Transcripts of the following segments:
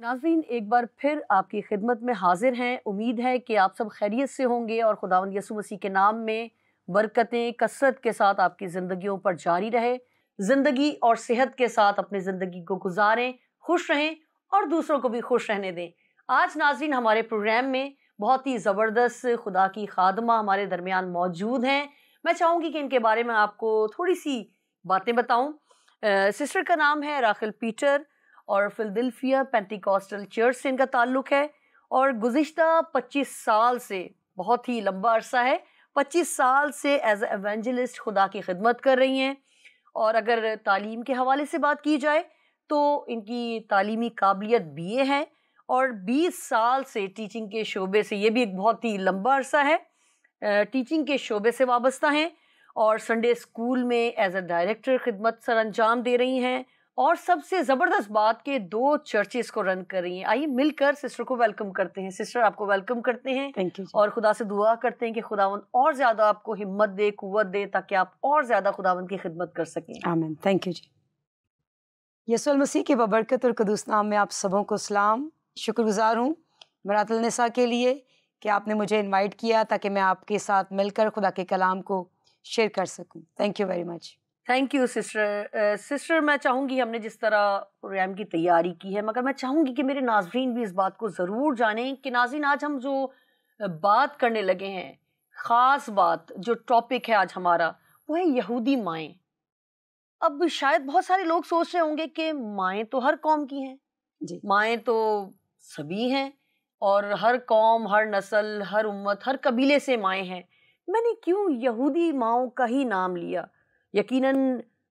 नाज़रीन, एक बार फिर आपकी खिदमत में हाजिर हैं। उम्मीद है कि आप सब खैरियत से होंगे और खुदावंद यसु मसीह के नाम में बरकतें कसरत के साथ आपकी ज़िंदगियों पर जारी रहे। ज़िंदगी और सेहत के साथ अपनी ज़िंदगी को गुजारें, खुश रहें और दूसरों को भी खुश रहने दें। आज नाज़रीन, हमारे प्रोग्राम में बहुत ही ज़बरदस्त खुदा की खादमा हमारे दरमियान मौजूद हैं। मैं चाहूँगी कि इनके बारे में आपको थोड़ी सी बातें बताऊँ। सिस्टर का नाम है राखिल पीटर और फिलडेल्फिया पेंटिकॉस्टल चर्च से इनका ताल्लुक है और गुज़िश्ता 25 साल से, बहुत ही लंबा अरसा है, 25 साल से एज ए एवेंजलिस्ट खुदा की खिदमत कर रही हैं। और अगर तालीम के हवाले से बात की जाए तो इनकी तालीमी काबिलियत बीए है और 20 साल से टीचिंग के शोबे से, ये भी एक बहुत ही लंबा अरसा है, टीचिंग के शोबे से वाबस्ता हैं और संडे स्कूल में एज ए डायरेक्टर खिदमत सर अंजाम दे रही हैं और सबसे ज़बरदस्त बात के 2 चर्चेस को रन कर रही हैं। आइए मिलकर सिस्टर को वेलकम करते हैं। सिस्टर, आपको वेलकम करते हैं। थैंक यू और खुदा से दुआ करते हैं कि खुदावंद और ज़्यादा आपको हिम्मत दे, कुव्वत दे, ताकि आप और ज़्यादा खुदावंद की खिदमत कर सकें। आमीन। थैंक यू जी। यसुल मसीह के बबरकत और कदूस नाम में आप सबों को सलाम। शुक्रगुजार हूँ मरातल निसा के लिए कि आपने मुझे इनवाइट किया ताकि मैं आपके साथ मिलकर खुदा के कलाम को शेयर कर सकूँ। Thank you very much. Thank you sister. Sister, मैं चाहूँगी, हमने जिस तरह प्रोग्राम की तैयारी की है, मगर मैं चाहूँगी कि मेरे नाजरीन भी इस बात को ज़रूर जानें कि नाजरीन, आज हम जो बात करने लगे हैं, ख़ास बात, जो टॉपिक है आज हमारा, वो है यहूदी माएँ। अब शायद बहुत सारे लोग सोच रहे होंगे कि माएँ तो हर कौम की हैं, जी माएँ तो सभी हैं और हर कौम, हर नस्ल, हर उम्मत, हर कबीले से माएँ हैं। मैंने क्यों यहूदी माँओं का ही नाम लिया? यकीनन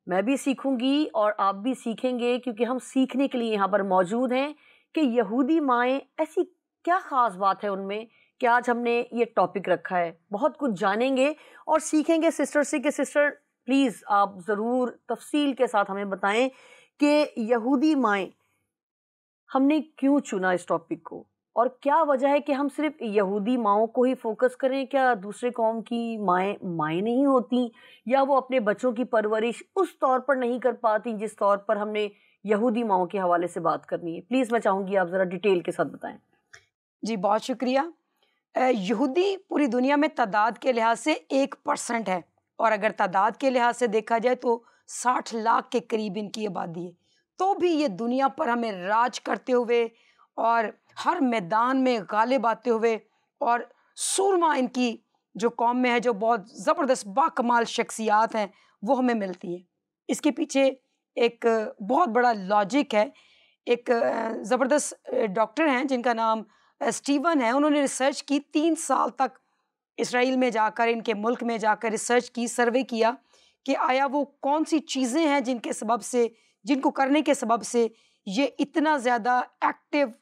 मैं भी सीखूंगी और आप भी सीखेंगे, क्योंकि हम सीखने के लिए यहाँ पर मौजूद हैं कि यहूदी माएँ, ऐसी क्या ख़ास बात है उनमें कि आज हमने ये टॉपिक रखा है। बहुत कुछ जानेंगे और सीखेंगे सिस्टर से कि सिस्टर प्लीज़ आप ज़रूर तफसील के साथ हमें बताएं कि यहूदी माएँ, हमने क्यों चुना इस टॉपिक को और क्या वजह है कि हम सिर्फ यहूदी माँओं को ही फोकस करें? क्या दूसरे कौम की माएँ माएँ नहीं होती, या वो अपने बच्चों की परवरिश उस तौर पर नहीं कर पाती जिस तौर पर हमने यहूदी माँओं के हवाले से बात करनी है? प्लीज़ मैं चाहूँगी आप ज़रा डिटेल के साथ बताएं। जी, बहुत शुक्रिया। यहूदी पूरी दुनिया में तादाद के लिहाज से 1% है और अगर तादाद के लिहाज से देखा जाए तो 60 लाख के करीब इनकी आबादी है। तो भी ये दुनिया पर हमें राज करते हुए और हर मैदान में गालिब आते हुए और सूरमा इनकी जो कौम में है, जो बहुत ज़बरदस्त बाकमाल शख्सियात हैं, वो हमें मिलती हैं। इसके पीछे एक बहुत बड़ा लॉजिक है। एक ज़बरदस्त डॉक्टर हैं जिनका नाम स्टीवन है। उन्होंने रिसर्च की 3 साल तक इसराइल में जाकर, इनके मुल्क में जाकर रिसर्च की, सर्वे किया कि आया वो कौन सी चीज़ें हैं जिनके सबब से, जिनको करने के सबब से ये इतना ज़्यादा एक्टिव,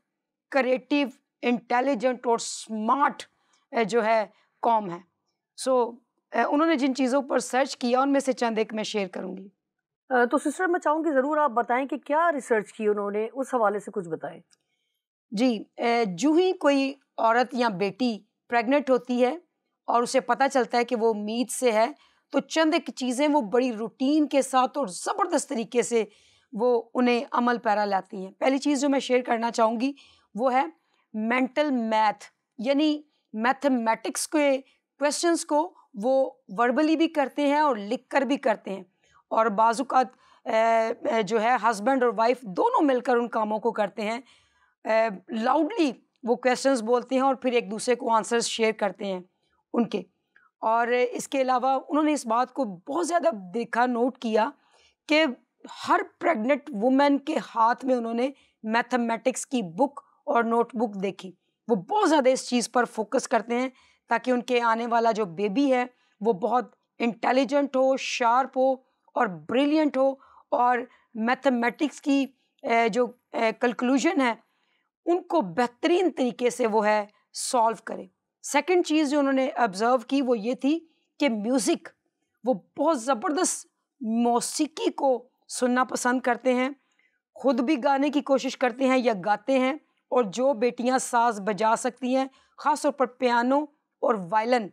क्रिएटिव, इंटेलिजेंट और स्मार्ट जो है कौम है। उन्होंने जिन चीज़ों पर सर्च किया उनमें से चंद एक मैं शेयर करूँगी। तो सिस्टर, मैं चाहूँगी ज़रूर आप बताएं कि क्या रिसर्च की उन्होंने, उस हवाले से कुछ बताएं। जी, जो ही कोई औरत या बेटी प्रेग्नेंट होती है और उसे पता चलता है कि वो मीत से है, तो चंद एक चीज़ें वो बड़ी रूटीन के साथ और ज़बरदस्त तरीके से वो उन्हें अमल पैरा लाती हैं। पहली चीज़ जो मैं शेयर करना चाहूँगी वो है मेंटल मैथ, यानी मैथमेटिक्स के क्वेश्चंस को वो वर्बली भी करते हैं और लिख कर भी करते हैं और बाज़ुकात जो है हस्बैंड और वाइफ दोनों मिलकर उन कामों को करते हैं। लाउडली वो क्वेश्चंस बोलते हैं और फिर एक दूसरे को आंसर्स शेयर करते हैं उनके। और इसके अलावा उन्होंने इस बात को बहुत ज़्यादा देखा, नोट किया कि हर प्रेग्नेंट वुमेन के हाथ में उन्होंने मैथमेटिक्स की बुक और नोटबुक देखी। वो बहुत ज़्यादा इस चीज़ पर फोकस करते हैं ताकि उनके आने वाला जो बेबी है वो बहुत इंटेलिजेंट हो, शार्प हो और ब्रिलियंट हो और मैथमेटिक्स की जो कंक्लूजन है उनको बेहतरीन तरीके से वो है सॉल्व करे। सेकंड चीज़ जो उन्होंने ऑब्जर्व की वो ये थी कि म्यूज़िक, वो बहुत ज़बरदस्त मौसीकी को सुनना पसंद करते हैं, खुद भी गाने की कोशिश करते हैं या गाते हैं। और जो बेटियां साज बजा सकती हैं, ख़ास तौर पर पियानो और वायलिन,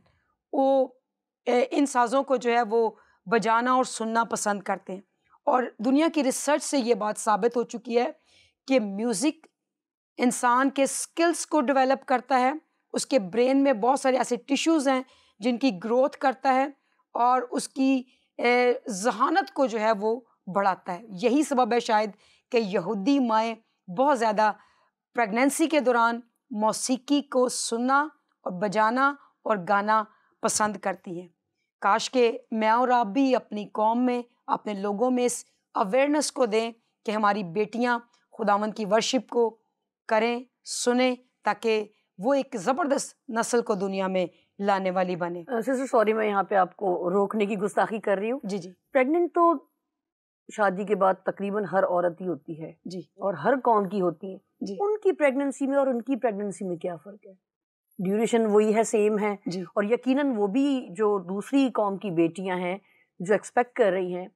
वो इन साज़ों को जो है वो बजाना और सुनना पसंद करते हैं। और दुनिया की रिसर्च से ये बात साबित हो चुकी है कि म्यूज़िक इंसान के स्किल्स को डेवलप करता है, उसके ब्रेन में बहुत सारे ऐसे टिश्यूज़ हैं जिनकी ग्रोथ करता है और उसकी ज़हानत को जो है वो बढ़ाता है। यही सबब है शायद कि यहूदी माएँ बहुत ज़्यादा प्रेगनेंसी के दौरान मौसीकी को सुनना और बजाना और गाना पसंद करती हैं। काश के मैं और आप भी अपनी कौम में, अपने लोगों में इस अवेयरनेस को दें कि हमारी बेटियां खुदावंद की वर्शिप को करें, सुने, ताकि वो एक ज़बरदस्त नस्ल को दुनिया में लाने वाली बने। सिस्टर सॉरी, मैं यहाँ पे आपको रोकने की गुस्ताखी कर रही हूँ। जी जी प्रेग्नेंट तो शादी के बाद तकरीबन हर औरत ही होती है जी और हर कौम की होती है जी उनकी प्रेगनेंसी में और उनकी प्रेगनेंसी में क्या फ़र्क है? ड्यूरेशन वही है, सेम है। जी और यकीनन वो भी जो दूसरी कौम की बेटियां हैं जो एक्सपेक्ट कर रही हैं,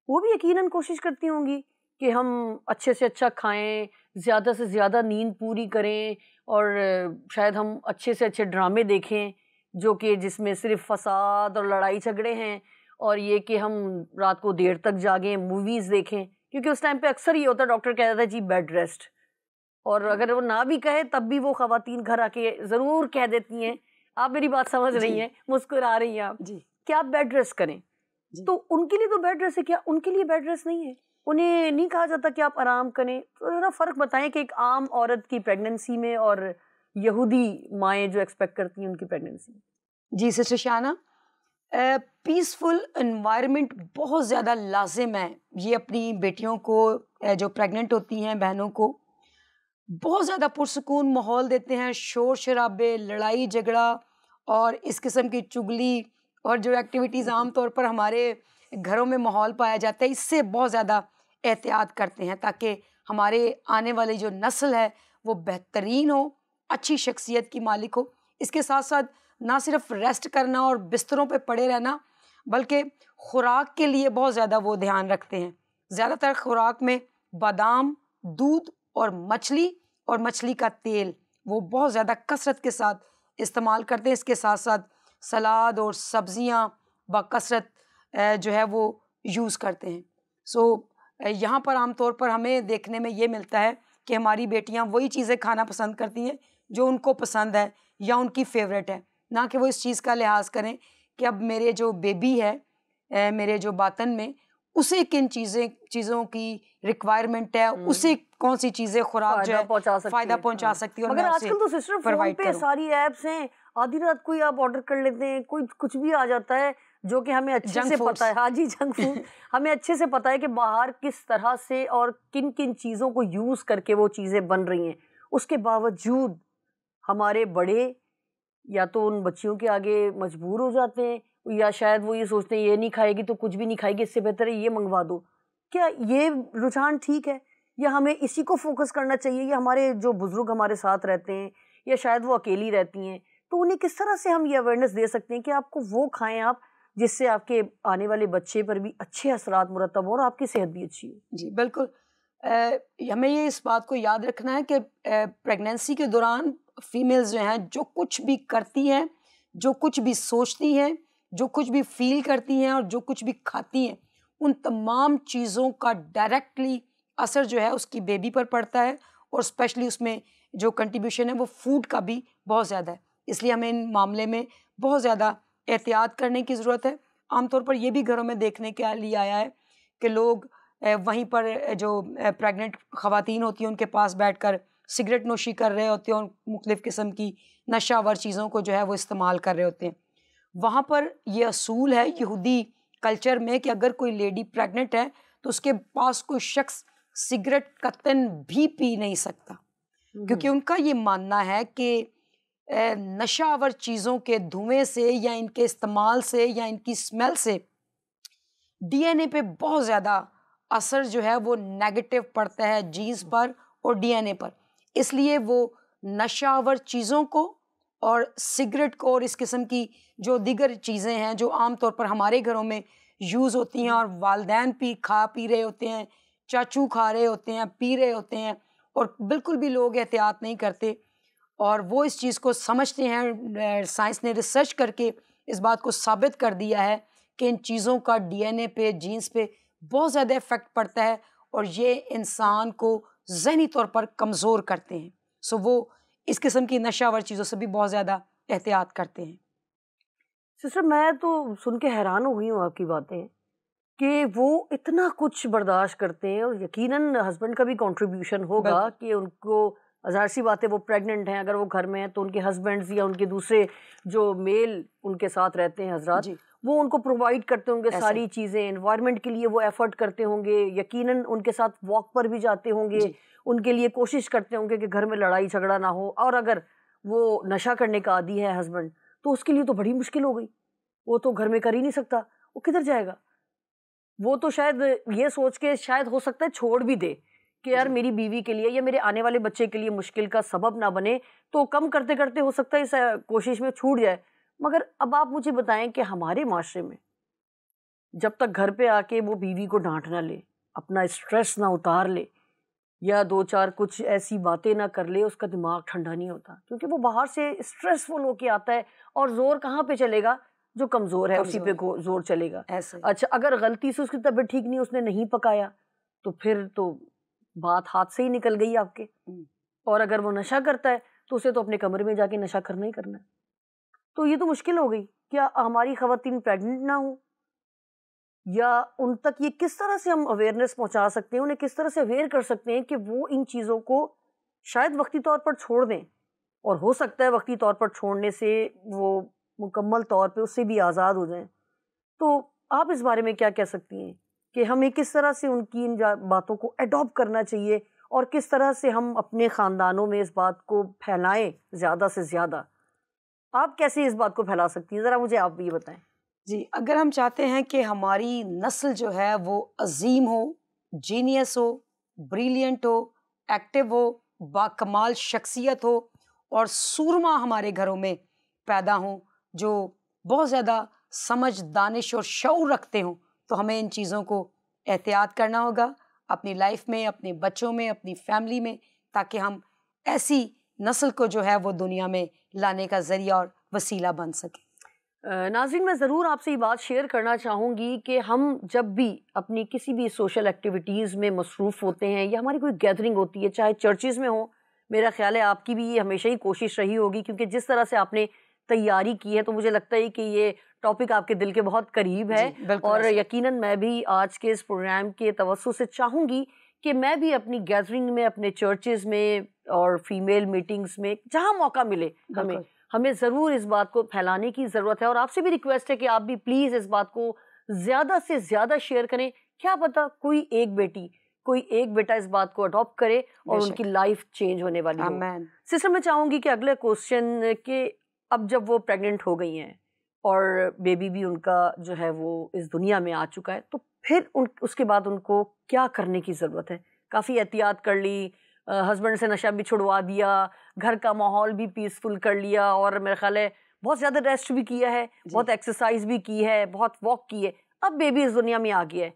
वो भी यकीनन कोशिश करती होंगी कि हम अच्छे से अच्छा खाएं, ज़्यादा से ज़्यादा नींद पूरी करें और शायद हम अच्छे से अच्छे ड्रामे देखें जो कि जिसमें सिर्फ फसाद और लड़ाई झगड़े हैं, और ये कि हम रात को देर तक जागें, मूवीज़ देखें, क्योंकि उस टाइम पे अक्सर ये होता है, डॉक्टर कहता है जी बेड रेस्ट, और अगर वो ना भी कहे तब भी वो खवातीन घर आके ज़रूर कह देती हैं। आप मेरी बात समझ रही हैं, मुस्कुरा रही हैं आप, जी कि आप बेड रेस्ट करें। जी। तो उनके लिए तो बेड रेस्ट है, क्या उनके लिए बेड रेस्ट नहीं है? उन्हें नहीं कहा जाता कि आप आराम करें? तो ज़रा फ़र्क बताएं कि एक आम औरत की प्रेगनेंसी में और यहूदी माएँ जो एक्सपेक्ट करती हैं उनकी प्रेगनेंसी में। जी सिस्टर शाना, पीसफुल एनवायरनमेंट बहुत ज़्यादा लाजिम है। ये अपनी बेटियों को जो प्रेग्नेंट होती हैं बहनों को बहुत ज़्यादा पुरसुकून माहौल देते हैं। शोर शराबे, लड़ाई झगड़ा और इस किस्म की चुगली और जो एक्टिविटीज़ आम तौर पर हमारे घरों में माहौल पाया जाता है, इससे बहुत ज़्यादा एहतियात करते हैं ताकि हमारे आने वाली जो नस्ल है वो बेहतरीन हो, अच्छी शख्सियत की मालिक हो। इसके साथ साथ ना सिर्फ रेस्ट करना और बिस्तरों पे पड़े रहना, बल्कि खुराक के लिए बहुत ज़्यादा वो ध्यान रखते हैं। ज़्यादातर खुराक में बादाम, दूध और मछली का तेल वो बहुत ज़्यादा कसरत के साथ इस्तेमाल करते हैं। इसके साथ साथ सलाद और सब्जियां बकसरत जो है वो यूज़ करते हैं। यहाँ पर आमतौर पर हमें देखने में ये मिलता है कि हमारी बेटियां वही चीज़ें खाना पसंद करती हैं जो उनको पसंद है या उनकी फेवरेट है, ना कि वो इस चीज़ का लिहाज करें कि अब मेरे जो बेबी है, मेरे जो बातन में, उसे किन चीज़ों की रिक्वायरमेंट है, उसे कौन सी चीज़ें खुराक जो है फ़ायदा पहुंचा सकती है। मगर आजकल तो सिस्टर फोन पे सारी ऐप्स हैं, आधी रात कोई आप ऑर्डर कर लेते हैं, कोई कुछ भी आ जाता है जो कि हमें अच्छे से पता है। हाँ जी, जंक फूड हमें अच्छे से पता है कि बाहर किस तरह से और किन किन चीज़ों को यूज़ करके वो चीज़ें बन रही हैं। उसके बावजूद हमारे बड़े या तो उन बच्चियों के आगे मजबूर हो जाते हैं, या शायद वो ये सोचते हैं ये नहीं खाएगी तो कुछ भी नहीं खाएगी, इससे बेहतर है ये मंगवा दो। क्या ये रुझान ठीक है, या हमें इसी को फोकस करना चाहिए? या हमारे जो बुजुर्ग हमारे साथ रहते हैं या शायद वो अकेली रहती हैं, तो उन्हें किस तरह से हम ये अवेयरनेस दे सकते हैं कि आपको वो खाएं आप जिससे आपके आने वाले बच्चे पर भी अच्छे असरात मुरतब हो और आपकी सेहत भी अच्छी हो? जी बिल्कुल, हमें ये इस बात को याद रखना है कि प्रेगनेंसी के दौरान फीमेल्स जो हैं जो कुछ भी करती हैं, जो कुछ भी सोचती हैं, जो कुछ भी फील करती हैं और जो कुछ भी खाती हैं, उन तमाम चीज़ों का डायरेक्टली असर जो है उसकी बेबी पर पड़ता है, और स्पेशली उसमें जो कंट्रीब्यूशन है वो फूड का भी बहुत ज़्यादा है। इसलिए हमें इन मामले में बहुत ज़्यादा एहतियात करने की ज़रूरत है। आमतौर पर ये भी घरों में देखने के लिए आया है कि लोग वहीं पर जो प्रेग्नेंट ख़वातीन होती हैं उनके पास बैठकर सिगरेट नोशी कर रहे होते हैं और मुख्तलिफ़ किस्म की नशावर चीज़ों को जो है वो इस्तेमाल कर रहे होते हैं। वहाँ पर ये असूल है यहूदी कल्चर में कि अगर कोई लेडी प्रेग्नेंट है तो उसके पास कोई शख्स सिगरेट कतन भी पी नहीं सकता, क्योंकि उनका ये मानना है कि नशावर चीज़ों के धुएं से या इनके इस्तेमाल से या इनकी स्मेल से डीएनए पे बहुत ज़्यादा असर जो है वो नेगेटिव पड़ता है, जीन्स पर और डीएनए पर। इसलिए वो नशावर चीज़ों को और सिगरेट को और इस किस्म की जो दीगर चीज़ें हैं जो आम तौर पर हमारे घरों में यूज़ होती हैं और वालिदैन खा पी रहे होते हैं, चाचू खा रहे होते हैं, पी रहे होते हैं, और बिल्कुल भी लोग एहतियात नहीं करते और वो इस चीज़ को समझते हैं। साइंस ने रिसर्च करके इस बात को साबित कर दिया है कि इन चीज़ों का डीएनए पे, जीन्स पे बहुत ज़्यादा इफ़ेक्ट पड़ता है और ये इंसान को ज़हनी तौर पर कमज़ोर करते हैं। सो वो इस किस्म की नशावर चीज़ों से भी बहुत ज़्यादा एहतियात करते हैं। सिस्टर, मैं तो सुन के हैरान हो गई हूँ आपकी बातें कि वो इतना कुछ बर्दाश्त करते हैं, और यकीनन हस्बैंड का भी कंट्रीब्यूशन होगा बिल्कुल। कि उनको, ज़ाहिर सी बात है वो प्रेग्नेंट हैं, अगर वो घर में हैं तो उनके हस्बैंड्स या उनके दूसरे जो मेल उनके साथ रहते हैं हजरात, जी, वो उनको प्रोवाइड करते होंगे ऐसा सारी चीज़ें, एनवायरनमेंट के लिए वो एफर्ट करते होंगे, यकीनन उनके साथ वॉक पर भी जाते होंगे, जी, उनके लिए कोशिश करते होंगे कि घर में लड़ाई झगड़ा ना हो। और अगर वो नशा करने का आदी है हस्बैंड, तो उसके लिए तो बड़ी मुश्किल हो गई, वो तो घर में कर ही नहीं सकता, वो किधर जाएगा? वो तो शायद ये सोच के शायद हो सकता है छोड़ भी दे कि यार जी, मेरी बीवी के लिए या मेरे आने वाले बच्चे के लिए मुश्किल का सबब ना बने, तो कम करते करते हो सकता है इस कोशिश में छूट जाए। मगर अब आप मुझे बताएं कि हमारे माशरे में जब तक घर पे आके वो बीवी को डांट ना ले, अपना स्ट्रेस ना उतार ले, या दो चार कुछ ऐसी बातें ना कर ले, उसका दिमाग ठंडा नहीं होता, क्योंकि वो बाहर से स्ट्रेसफुल होके आता है। और जोर कहाँ पे चलेगा? जो कमजोर है उसी पे कमज़ोर जोर चलेगा। है, ऐसे। अच्छा, अगर गलती से उसकी तबीयत ठीक नहीं, उसने नहीं पकाया, तो फिर तो बात हाथ से ही निकल गई आपके। हुँ, और अगर वो नशा करता है तो उसे तो अपने कमरे में जाके नशा करना ही करना है। तो ये तो मुश्किल हो गई। क्या हमारी खवातीन प्रेग्नेंट ना हो, या उन तक ये किस तरह से हम अवेयरनेस पहुंचा सकते हैं, उन्हें किस तरह से अवेयर कर सकते हैं कि वो इन चीज़ों को शायद वक्ती तौर पर छोड़ दें, और हो सकता है वक्ती तौर पर छोड़ने से वो मुकम्मल तौर पे उससे भी आज़ाद हो जाएं। तो आप इस बारे में क्या कह सकती हैं कि हमें किस तरह से उनकी इन बातों को अडॉप्ट करना चाहिए, और किस तरह से हम अपने ख़ानदानों में इस बात को फैलाएं ज़्यादा से ज़्यादा? आप कैसे इस बात को फैला सकती हैं? ज़रा मुझे आप भी ये बताएं। जी, अगर हम चाहते हैं कि हमारी नस्ल जो है वो अज़ीम हो, जीनियस हो, ब्रिलियंट हो, एक्टिव हो, बाकमाल शख्सियत हो और सूरमा हमारे घरों में पैदा हों, जो बहुत ज़्यादा समझ, दानिश और शऊर रखते हों, तो हमें इन चीज़ों को एहतियात करना होगा अपनी लाइफ में, अपने बच्चों में, अपनी फैमिली में, ताकि हम ऐसी नस्ल को जो है वो दुनिया में लाने का ज़रिया और वसीला बन सकें। नाज़रीन, मैं ज़रूर आपसे ये बात शेयर करना चाहूँगी कि हम जब भी अपनी किसी भी सोशल एक्टिविटीज़ में मसरूफ़ होते हैं, या हमारी कोई गैदरिंग होती है, चाहे चर्चेज़ में हो, मेरा ख़्याल है आपकी भी ये हमेशा ही कोशिश रही होगी, क्योंकि जिस तरह से आपने तैयारी की है, तो मुझे लगता है कि ये टॉपिक आपके दिल के बहुत करीब है। जी, बिल्कुल और ऐसा। यकीनन मैं भी आज के इस प्रोग्राम के तवज्जो से चाहूँगी कि मैं भी अपनी गैदरिंग में, अपने चर्चेज़ में और फीमेल मीटिंग्स में, जहाँ मौका मिले हमें, बिल्कुल, हमें ज़रूर इस बात को फैलाने की ज़रूरत है। और आपसे भी रिक्वेस्ट है कि आप भी प्लीज़ इस बात को ज़्यादा से ज़्यादा शेयर करें। क्या पता कोई एक बेटी, कोई एक बेटा इस बात को अडॉप्ट करे और उनकी बेशक। लाइफ चेंज होने वाली हो। आमेन। सिस्टर, मैं चाहूँगी कि अगले क्वेश्चन के, अब जब वो प्रेग्नेंट हो गई हैं और बेबी भी उनका जो है वो इस दुनिया में आ चुका है, तो फिर उसके बाद उनको क्या करने की ज़रूरत है? काफ़ी एहतियात कर ली, हस्बैंड से नशा भी छुड़वा दिया, घर का माहौल भी पीसफुल कर लिया, और मेरा ख्याल है बहुत ज़्यादा रेस्ट भी किया है, जी, बहुत एक्सरसाइज भी की है, बहुत वॉक की है। अब बेबी इस दुनिया में आ गया है,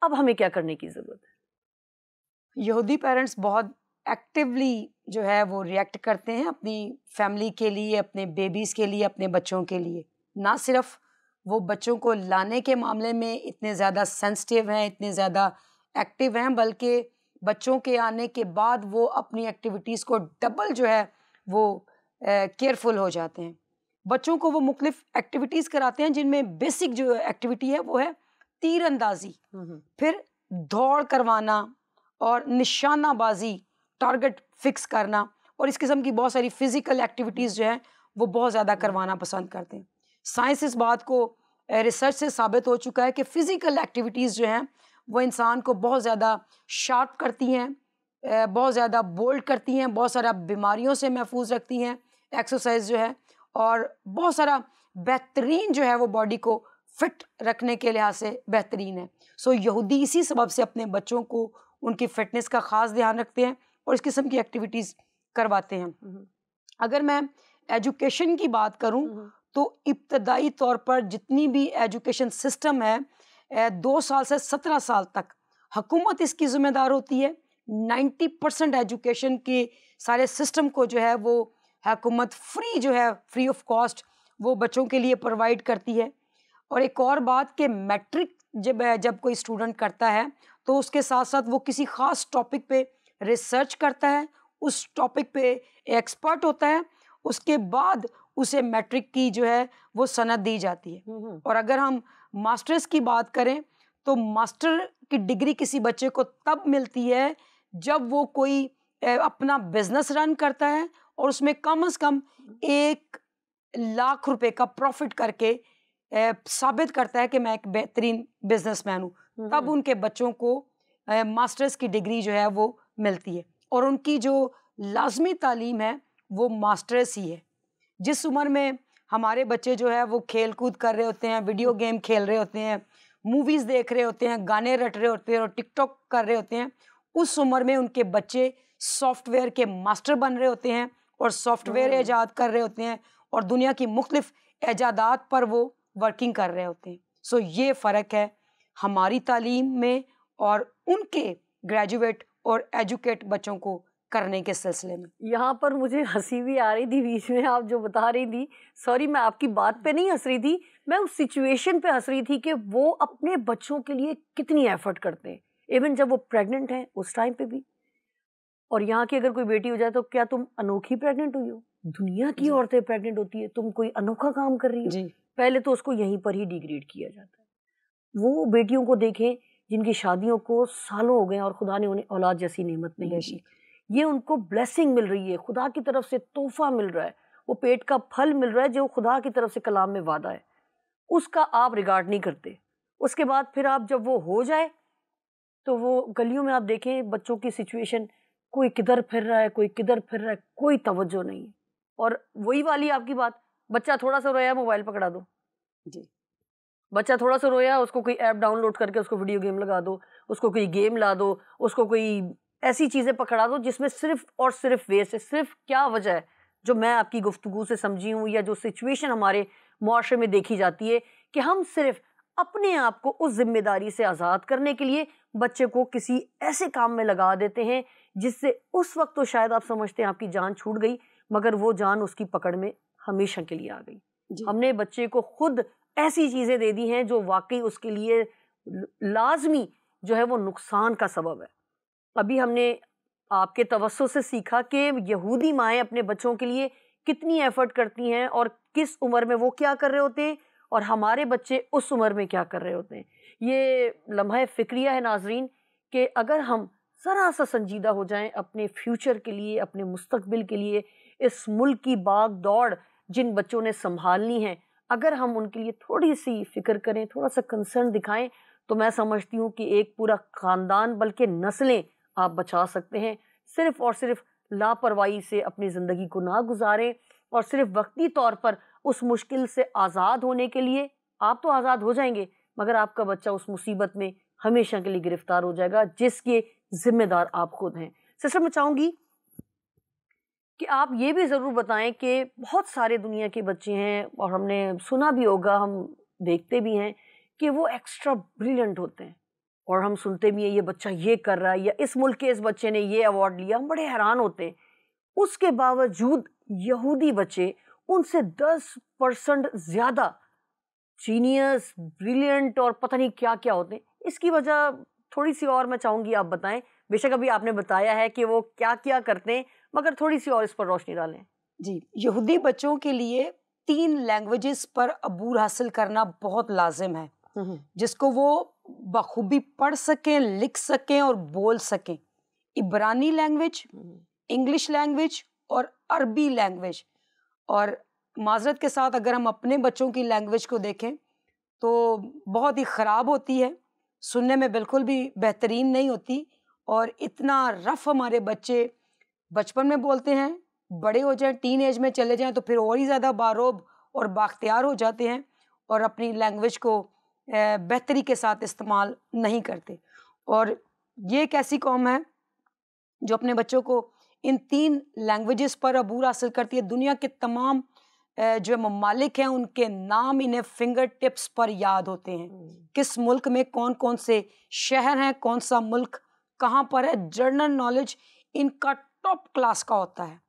अब हमें क्या करने की ज़रूरत है? यहूदी पेरेंट्स बहुत एक्टिवली जो है वो रिएक्ट करते हैं अपनी फैमिली के लिए, अपने बेबीज़ के लिए, अपने बच्चों के लिए। ना सिर्फ वो बच्चों को लाने के मामले में इतने ज़्यादा सेंसिटिव हैं, इतने ज़्यादा एक्टिव हैं, बल्कि बच्चों के आने के बाद वो अपनी एक्टिविटीज़ को डबल जो है वो केयरफुल हो जाते हैं। बच्चों को वो मुख्तलिफ एक्टिविटीज़ कराते हैं, जिनमें बेसिक जो एक्टिविटी है वो है तीर अंदाज़ी, फिर दौड़ करवाना और निशानाबाजी, टारगेट फिक्स करना, और इस किस्म की बहुत सारी फिजिकल एक्टिविटीज़ जो हैं वो बहुत ज़्यादा करवाना पसंद करते हैं। साइंस इस बात को रिसर्च से साबित हो चुका है कि फिजिकल एक्टिविटीज़ जो हैं वो इंसान को बहुत ज़्यादा शार्प करती हैं, बहुत ज़्यादा बोल्ड करती हैं, बहुत सारा बीमारियों से महफूज रखती हैं एक्सरसाइज जो है, और बहुत सारा बेहतरीन जो है वो बॉडी को फिट रखने के लिहाज से बेहतरीन है। सो यहूदी इसी सबब से अपने बच्चों को उनकी फिटनेस का ख़ास ध्यान रखते हैं और इस किस्म की एक्टिविटीज़ करवाते हैं। अगर मैं एजुकेशन की बात करूं, तो इब्तदाई तौर पर जितनी भी एजुकेशन सिस्टम है 2 साल से 17 साल तक हुकूमत इसकी ज़िम्मेदार होती है। 90% एजुकेशन के सारे सिस्टम को जो है वो हुकूमत फ्री जो है, फ्री ऑफ कॉस्ट वो बच्चों के लिए प्रोवाइड करती है। और एक और बात कि मैट्रिक जब कोई स्टूडेंट करता है तो उसके साथ साथ वो किसी ख़ास टॉपिक पे रिसर्च करता है, उस टॉपिक पे एक्सपर्ट होता है, उसके बाद उसे मैट्रिक की जो है वो सनद दी जाती है। और अगर हम मास्टर्स की बात करें तो मास्टर की डिग्री किसी बच्चे को तब मिलती है जब वो कोई अपना बिजनेस रन करता है और उसमें कम से कम 1 लाख रुपए का प्रॉफिट करके साबित करता है कि मैं एक बेहतरीन बिजनेसमैन हूँ। तब उनके बच्चों को मास्टर्स की डिग्री जो है वो मिलती है और उनकी जो लाजमी तालीम है वो मास्टर्स ही है। जिस उम्र में हमारे बच्चे जो है वो खेल कूद कर रहे होते हैं, वीडियो गेम खेल रहे होते हैं, मूवीज़ देख रहे होते हैं, गाने रट रहे होते हैं और टिकटॉक कर रहे होते हैं, उस उम्र में उनके बच्चे सॉफ्टवेयर के मास्टर बन रहे होते हैं और सॉफ्टवेयर ईजाद कर रहे होते हैं और दुनिया की मुख्तलिफ ईजादात पर वो वर्किंग कर रहे होते हैं। सो ये फ़र्क है हमारी तालीम में और उनके ग्रेजुएट और एजुकेट बच्चों को करने के सिलसिले में। यहाँ पर मुझे हंसी भी आ रही थी बीच में, आप जो बता रही थी, सॉरी मैं आपकी बात पे नहीं हंस रही थी, मैं उस सिचुएशन पे हंस रही थी कि वो अपने बच्चों के लिए कितनी एफर्ट करते हैं, इवन जब वो प्रेग्नेंट हैं उस टाइम पे भी। और यहाँ की अगर कोई बेटी हो जाए तो क्या तुम अनोखी प्रेग्नेंट हुई हो? दुनिया की औरतें प्रेग्नेंट होती है, तुम कोई अनोखा काम कर रही हो? पहले तो उसको यहीं पर ही डिग्रेड किया जाता है। वो बेटियों को देखें जिनकी शादियों को सालों हो गए और खुदा ने उन्हें औलाद जैसी नेमत नहीं दी, ये उनको ब्लेसिंग मिल रही है, खुदा की तरफ से तोहफा मिल रहा है, वो पेट का फल मिल रहा है जो खुदा की तरफ से कलाम में वादा है, उसका आप रिगार्ड नहीं करते। उसके बाद फिर आप जब वो हो जाए तो वो गलियों में आप देखें बच्चों की सिचुएशन, कोई किधर फिर रहा है, कोई किधर फिर रहा है, कोई तवज्जो नहीं है। और वही वाली आपकी बात, बच्चा थोड़ा सा रोया मोबाइल पकड़ा दो जी, बच्चा थोड़ा सा रोया उसको कोई ऐप डाउनलोड करके उसको वीडियो गेम लगा दो, उसको कोई गेम ला दो, उसको कोई ऐसी चीज़ें पकड़ा दो जिसमें सिर्फ और सिर्फ वेस्ट है। सिर्फ क्या वजह है जो मैं आपकी गुफ्तगू से समझी हूँ या जो सिचुएशन हमारे मुआशरे में देखी जाती है कि हम सिर्फ अपने आप को उस जिम्मेदारी से आज़ाद करने के लिए बच्चे को किसी ऐसे काम में लगा देते हैं जिससे उस वक्त तो शायद आप समझते हैं आपकी जान छूट गई, मगर वो जान उसकी पकड़ में हमेशा के लिए आ गई। हमने बच्चे को खुद ऐसी चीज़ें दे दी हैं जो वाकई उसके लिए लाजमी जो है वो नुकसान का सबब है। अभी हमने आपके तवज्जो से सीखा कि यहूदी माएँ अपने बच्चों के लिए कितनी एफर्ट करती हैं और किस उम्र में वो क्या कर रहे होते हैं और हमारे बच्चे उस उम्र में क्या कर रहे होते हैं। ये लम्हा फ़िक्रिया है नाजरीन कि अगर हम ज़रा सा संजीदा हो जाएं अपने फ्यूचर के लिए, अपने मुस्तकबिल के लिए, इस मुल्क की भाग दौड़ जिन बच्चों ने संभालनी है, अगर हम उनके लिए थोड़ी सी फ़िक्र करें, थोड़ा सा कंसर्न दिखाएं, तो मैं समझती हूँ कि एक पूरा ख़ानदान बल्कि नस्लें आप बचा सकते हैं। सिर्फ़ और सिर्फ लापरवाही से अपनी ज़िंदगी को ना गुजारें और सिर्फ वक्ती तौर पर उस मुश्किल से आज़ाद होने के लिए आप तो आज़ाद हो जाएंगे, मगर आपका बच्चा उस मुसीबत में हमेशा के लिए गिरफ्तार हो जाएगा जिसके ज़िम्मेदार आप खुद हैं। सिस्टर, मैं चाहूँगी कि आप ये भी ज़रूर बताएं कि बहुत सारे दुनिया के बच्चे हैं और हमने सुना भी होगा, हम देखते भी हैं कि वो एक्स्ट्रा ब्रिलियंट होते हैं और हम सुनते भी हैं ये बच्चा ये कर रहा है या इस मुल्क के इस बच्चे ने ये अवार्ड लिया, हम बड़े हैरान होते हैं। उसके बावजूद यहूदी बच्चे उनसे 10% ज़्यादा जीनियस, ब्रिलियंट और पता नहीं क्या क्या होते हैं। इसकी वजह थोड़ी सी और मैं चाहूँगी आप बताएं। बेशक अभी आपने बताया है कि वो क्या क्या करते हैं, मगर थोड़ी सी और इस पर रोशनी डालें। जी, यहूदी बच्चों के लिए 3 लैंग्वेजेस पर अबूर हासिल करना बहुत लाजिम है, जिसको वो बखूबी पढ़ सकें, लिख सकें और बोल सकें। इब्रानी लैंग्वेज, इंग्लिश लैंग्वेज और अरबी लैंग्वेज। और माजरत के साथ अगर हम अपने बच्चों की लैंग्वेज को देखें तो बहुत ही ख़राब होती है, सुनने में बिल्कुल भी बेहतरीन नहीं होती और इतना रफ हमारे बच्चे बचपन में बोलते हैं, बड़े हो जाएं, टीन एज में चले जाएं तो फिर और ही ज़्यादा बारोब और बाख्तियार हो जाते हैं और अपनी लैंग्वेज को बेहतरी के साथ इस्तेमाल नहीं करते। और ये एक ऐसी कौम है जो अपने बच्चों को इन 3 लैंग्वेजेस पर अबूर हासिल करती है। दुनिया के तमाम जो ममालिक हैं उनके नाम इन्हें फिंगर टिप्स पर याद होते हैं। किस मुल्क में कौन कौन से शहर हैं, कौन सा मुल्क कहाँ पर है, जनरल नॉलेज इनका टॉप क्लास का होता है।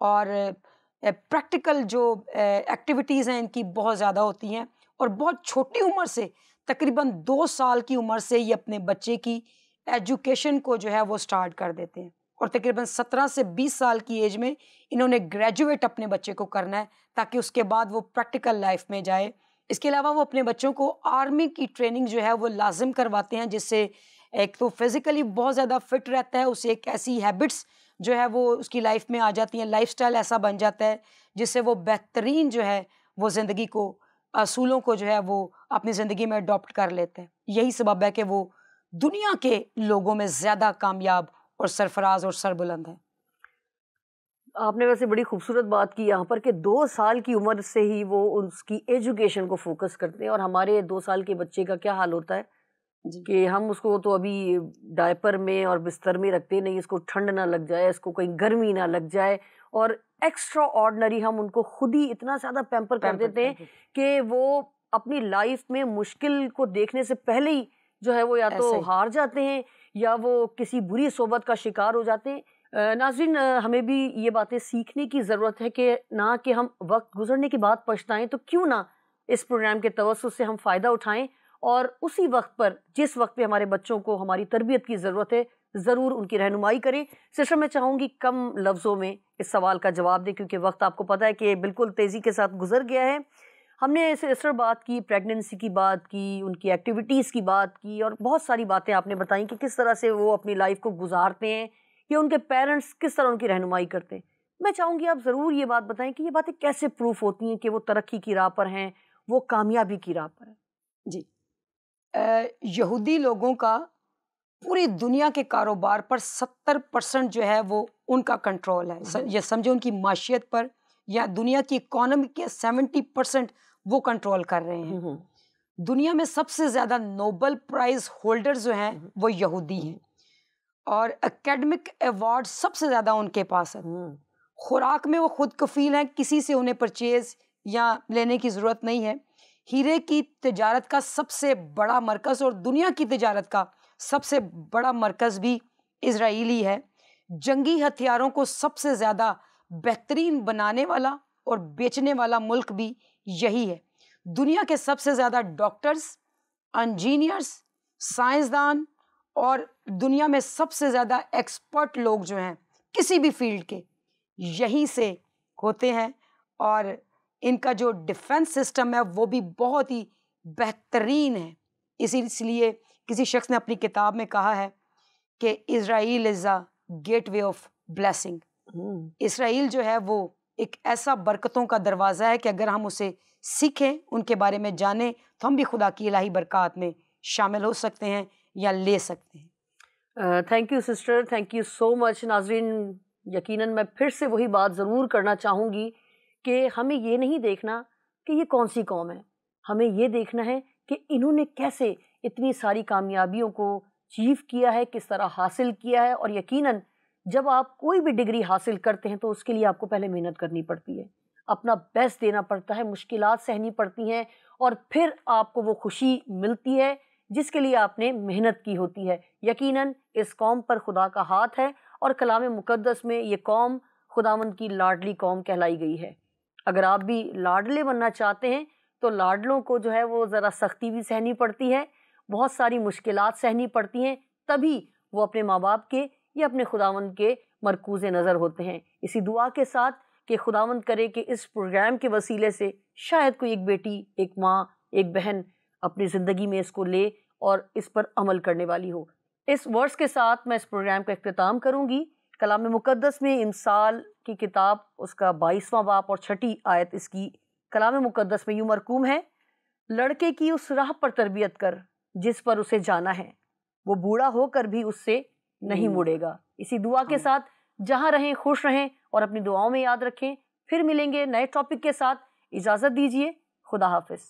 और प्रैक्टिकल जो एक्टिविटीज़ हैं इनकी बहुत ज़्यादा होती हैं और बहुत छोटी उम्र से, तकरीबन 2 साल की उम्र से ये अपने बच्चे की एजुकेशन को जो है वो स्टार्ट कर देते हैं। और तकरीबन 17 से 20 साल की एज में इन्होंने ग्रेजुएट अपने बच्चे को करना है, ताकि उसके बाद वो प्रैक्टिकल लाइफ में जाए। इसके अलावा वो अपने बच्चों को आर्मी की ट्रेनिंग जो है वो लाजिम करवाते हैं, जिससे एक तो फिज़िकली बहुत ज़्यादा फिट रहता है, उसे एक ऐसी हैबिट्स जो है वो उसकी लाइफ में आ जाती हैं, लाइफस्टाइल ऐसा बन जाता है जिससे वो बेहतरीन जो है वो ज़िंदगी को, असूलों को जो है वो अपनी ज़िंदगी में अडॉप्ट कर लेते हैं। यही सबब है कि वो दुनिया के लोगों में ज़्यादा कामयाब और सरफराज और सरबुलंद है। आपने वैसे बड़ी खूबसूरत बात की यहाँ पर कि 2 साल की उम्र से ही वो उसकी एजुकेशन को फोकस करते हैं। और हमारे 2 साल के बच्चे का क्या हाल होता है कि हम उसको तो अभी डायपर में और बिस्तर में रखते नहीं, इसको ठंड ना लग जाए, इसको कहीं गर्मी ना लग जाए, और एक्स्ट्रा ऑर्डिनरी हम उनको खुद ही इतना ज़्यादा पैम्पर कर देते हैं कि वो अपनी लाइफ में मुश्किल को देखने से पहले ही जो है वो या तो हार जाते हैं या वो किसी बुरी सोबत का शिकार हो जाते हैं। नाज़रीन, हमें भी ये बातें सीखने की ज़रूरत है कि ना कि हम वक्त गुजरने के बाद पछताएं, तो क्यों ना इस प्रोग्राम के तवज्जुह से हम फ़ायदा उठाएं और उसी वक्त पर, जिस वक्त पे हमारे बच्चों को हमारी तरबियत की ज़रूरत है, ज़रूर उनकी रहनुमाई करें। सिस्टर, मैं चाहूँगी कम लफ्ज़ों में इस सवाल का जवाब दें, क्योंकि वक्त आपको पता है कि बिल्कुल तेज़ी के साथ गुजर गया है। हमने सिस्टर बात की, प्रेगनेंसी की बात की, उनकी एक्टिविटीज़ की बात की, और बहुत सारी बातें आपने बताई कि किस तरह से वो अपनी लाइफ को गुजारते हैं या उनके पेरेंट्स किस तरह उनकी रहनुमाई करते हैं। मैं चाहूँगी आप ज़रूर ये बात बताएं कि ये बातें कैसे प्रूफ होती हैं कि वो तरक्की की राह पर हैं, वो कामयाबी की राह पर हैं। जी, यहूदी लोगों का पूरी दुनिया के कारोबार पर 70% जो है वो उनका कंट्रोल है। ये समझे उनकी माशियत पर या दुनिया की इकोनॉमी के 70% वो कंट्रोल कर रहे हैं। दुनिया में सबसे ज़्यादा नोबेल प्राइज होल्डर्स जो हैं वो यहूदी हैं, और एकेडमिक अवार्ड सबसे ज़्यादा उनके पास है। खुराक में वो खुद कफील हैं, किसी से उन्हें परचेज या लेने की ज़रूरत नहीं है। हीरे की तिजारत का सबसे बड़ा मरकज़ और दुनिया की तिजारत का सबसे बड़ा मरकज़ भी इजराइली है। जंगी हथियारों को सबसे ज़्यादा बेहतरीन बनाने वाला और बेचने वाला मुल्क भी यही है। दुनिया के सबसे ज़्यादा डॉक्टर्स, इंजीनियर्स, साइंसदान और दुनिया में सबसे ज़्यादा एक्सपर्ट लोग जो हैं किसी भी फील्ड के, यहीं से होते हैं। और इनका जो डिफेंस सिस्टम है वो भी बहुत ही बेहतरीन है। इसलिए किसी शख्स ने अपनी किताब में कहा है कि Israel is a gateway of blessing. Israel जो है वो एक ऐसा बरकतों का दरवाज़ा है कि अगर हम उसे सीखें, उनके बारे में जानें, तो हम भी खुदा की इलाही बरक़ात में शामिल हो सकते हैं या ले सकते हैं। Thank you sister, thank you so much. नाज़रीन, यकीनन मैं फिर से वही बात ज़रूर करना चाहूँगी कि हमें ये नहीं देखना कि ये कौन सी कौम है, हमें ये देखना है कि इन्होंने कैसे इतनी सारी कामयाबियों को अचीव किया है, किस तरह हासिल किया है। और यकीनन जब आप कोई भी डिग्री हासिल करते हैं तो उसके लिए आपको पहले मेहनत करनी पड़ती है, अपना बेस्ट देना पड़ता है, मुश्किलात सहनी पड़ती हैं, और फिर आपको वो खुशी मिलती है जिसके लिए आपने मेहनत की होती है। यकीनन इस कौम पर खुदा का हाथ है, और कलाम मुकद्दस में ये कौम खुदावंद की लाडली कौम कहलाई गई है। अगर आप भी लाडले बनना चाहते हैं तो लाडलों को जो है वो ज़रा सख्ती भी सहनी पड़ती है, बहुत सारी मुश्किलात सहनी पड़ती हैं, तभी वो अपने माँ बाप के या अपने खुदावंद के मरकूज़ नज़र होते हैं। इसी दुआ के साथ कि खुदावंद करे कि इस प्रोग्राम के वसीले से शायद कोई एक बेटी, एक माँ, एक बहन अपनी ज़िंदगी में इसको ले और इस पर अमल करने वाली हो। इस वर्ड्स के साथ मैं इस प्रोग्राम का इख्तिताम करूँगी। कलाम मुकद्दस में इमसाल की किताब उसका 22वां बाब और 6ठी आयत इसकी कलाम मुकद्दस में यूं मरकूम है, लड़के की उस राह पर तरबियत कर जिस पर उसे जाना है, वो बूढ़ा होकर भी उससे नहीं मुड़ेगा। इसी दुआ के साथ जहां रहें खुश रहें और अपनी दुआओं में याद रखें। फिर मिलेंगे नए टॉपिक के साथ। इजाज़त दीजिए, खुदा हाफिज।